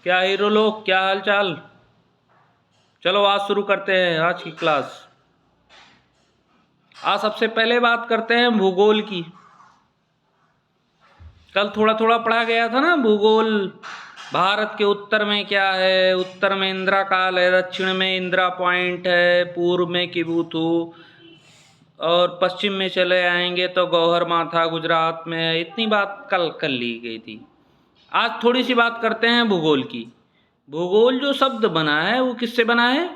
क्या हीरो लोग, क्या हाल चाल। चलो आज शुरू करते हैं आज की क्लास। आज सबसे पहले बात करते हैं भूगोल की। कल थोड़ा थोड़ा पढ़ा गया था ना भूगोल। भारत के उत्तर में क्या है, उत्तर में इंदिरा काल है, दक्षिण में इंदिरा पॉइंट है, पूर्व में किबुथु, और पश्चिम में चले आएंगे तो गौहर माथा गुजरात में है। इतनी बात कल कर ली गई थी। आज थोड़ी सी बात करते हैं भूगोल की। भूगोल जो शब्द बना है वो किससे बना है?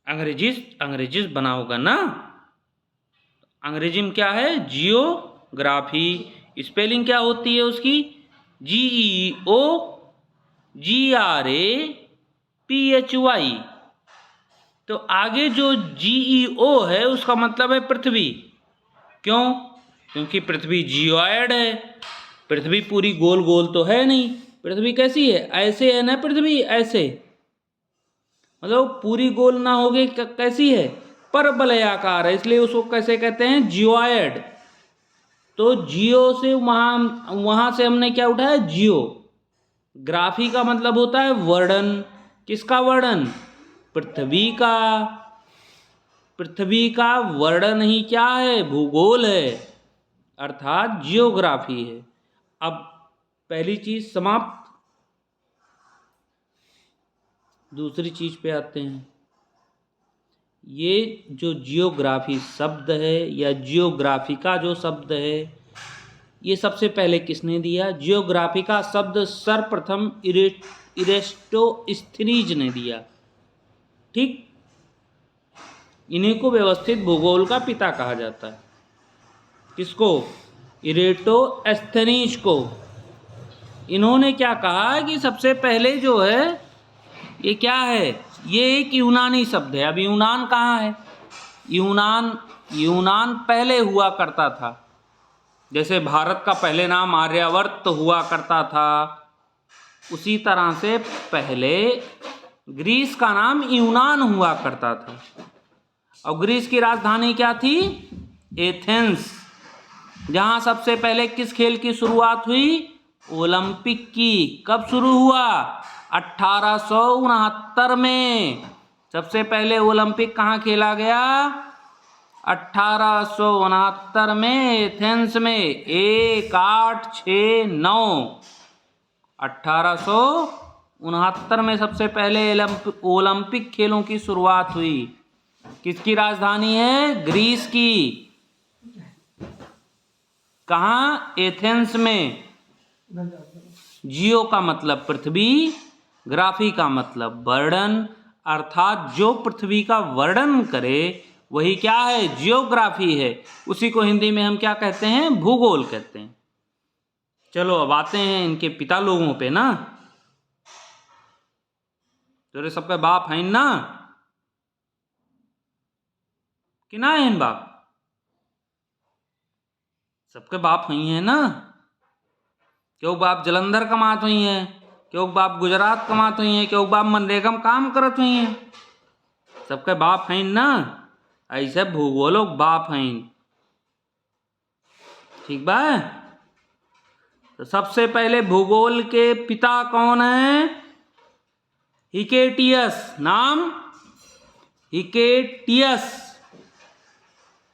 अंग्रेजी बना होगा ना। अंग्रेजी में क्या है? जियोग्राफी। स्पेलिंग क्या होती है उसकी? GEOGRAPHY। तो आगे जो GEO है उसका मतलब है पृथ्वी। क्यों? क्योंकि पृथ्वी जियोइड है। पृथ्वी पूरी गोल गोल तो है नहीं। पृथ्वी कैसी है? ऐसे है ना पृथ्वी, ऐसे मतलब पूरी गोल ना होगी। कैसी है? परवलयाकार है, इसलिए उसको कैसे कहते हैं? जियोइड। तो जियो से वहां से हमने क्या उठाया? जियो। ग्राफी का मतलब होता है वर्णन। किसका वर्णन? पृथ्वी का। पृथ्वी का वर्णन ही क्या है? भूगोल है, अर्थात जियोग्राफी है। अब पहली चीज समाप्त। दूसरी चीज पे आते हैं। ये जो जियोग्राफी शब्द है या जियोग्राफी का जो शब्द है, ये सबसे पहले किसने दिया? जियोग्राफी का शब्द सर्वप्रथम इरेस्टोस्थनीज ने दिया। ठीक, इन्हीं को व्यवस्थित भूगोल का पिता कहा जाता है। किसको? इरेस्टोस्थनीज को। इन्होंने क्या कहा कि सबसे पहले जो है ये क्या है? ये एक यूनानी शब्द है। अब यूनान कहाँ है? यूनान पहले हुआ करता था। जैसे भारत का पहले नाम आर्यावर्त हुआ करता था, उसी तरह से पहले ग्रीस का नाम यूनान हुआ करता था। और ग्रीस की राजधानी क्या थी? एथेंस। जहां सबसे पहले किस खेल की शुरुआत हुई? ओलंपिक की। कब शुरू हुआ? 1869 में। सबसे पहले ओलंपिक कहाँ खेला गया? 1869 में एथेंस में। 1869 1869 में सबसे पहले ओलंपिक खेलों की शुरुआत हुई। किसकी राजधानी है? ग्रीस की। कहाँ? एथेंस में। जियो का मतलब पृथ्वी, ग्राफी का मतलब वर्णन, अर्थात जो पृथ्वी का वर्णन करे वही क्या है? जियोग्राफी है। उसी को हिंदी में हम क्या कहते हैं? भूगोल कहते हैं। चलो अब आते हैं इनके पिता लोगों पे ना। तेरे सबके बाप हैं ना कि ना है? इन बाप सबके बाप हुई हैं ना। क्यों बाप जलंधर कमात हुई हैं, क्यों बाप गुजरात कमात हुई हैं, क्यों बाप मनरेगा में काम करत हुई हैं। सबके बाप हैं ना। ऐसे भूगोलों बाप हैं। ठीक बा? तो सबसे पहले भूगोल के पिता कौन है? हिकेटियस। नाम? हिकेटियस।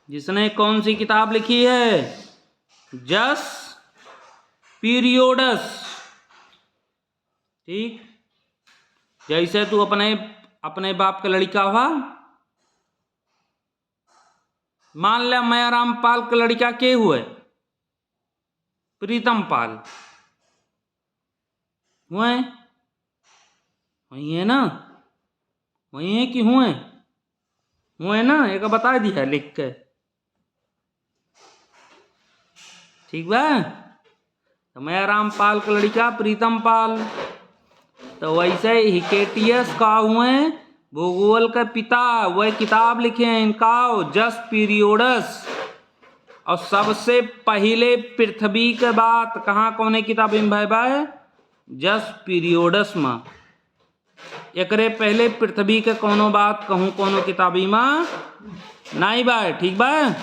जिसने कौन सी किताब लिखी है? जस पीरियोडस। ठीक, जैसे तू अपने बाप का लड़का हुआ, मान लिया मयाराम पाल का लड़का के हुए? प्रीतम पाल हुए? वही है ना? वही है कि हुए? हुए ना? एक बता दिया लिख के। ठीक बा? तो मयाराम पाल का लड़का प्रीतम पाल। तो वैसे हिकेटियस का हुए भूगोल के पिता। वह किताब लिखे हैं इनका जस पीरियोडस। और सबसे पहले पृथ्वी के बात कहाँ कौन किताब में भाई भाई? जस पीरियोडस में। एकरे पहले पृथ्वी के कोनो बात कहूँ कोनो किताबी में नहीं बा। ठीक बा?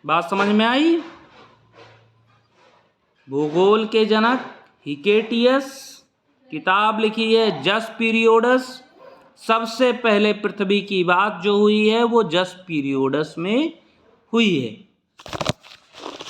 बात समझ में आई? भूगोल के जनक हिकेटियस, किताब लिखी है जस पीरियोडस। सबसे पहले पृथ्वी की बात जो हुई है वो जस पीरियोडस में हुई है।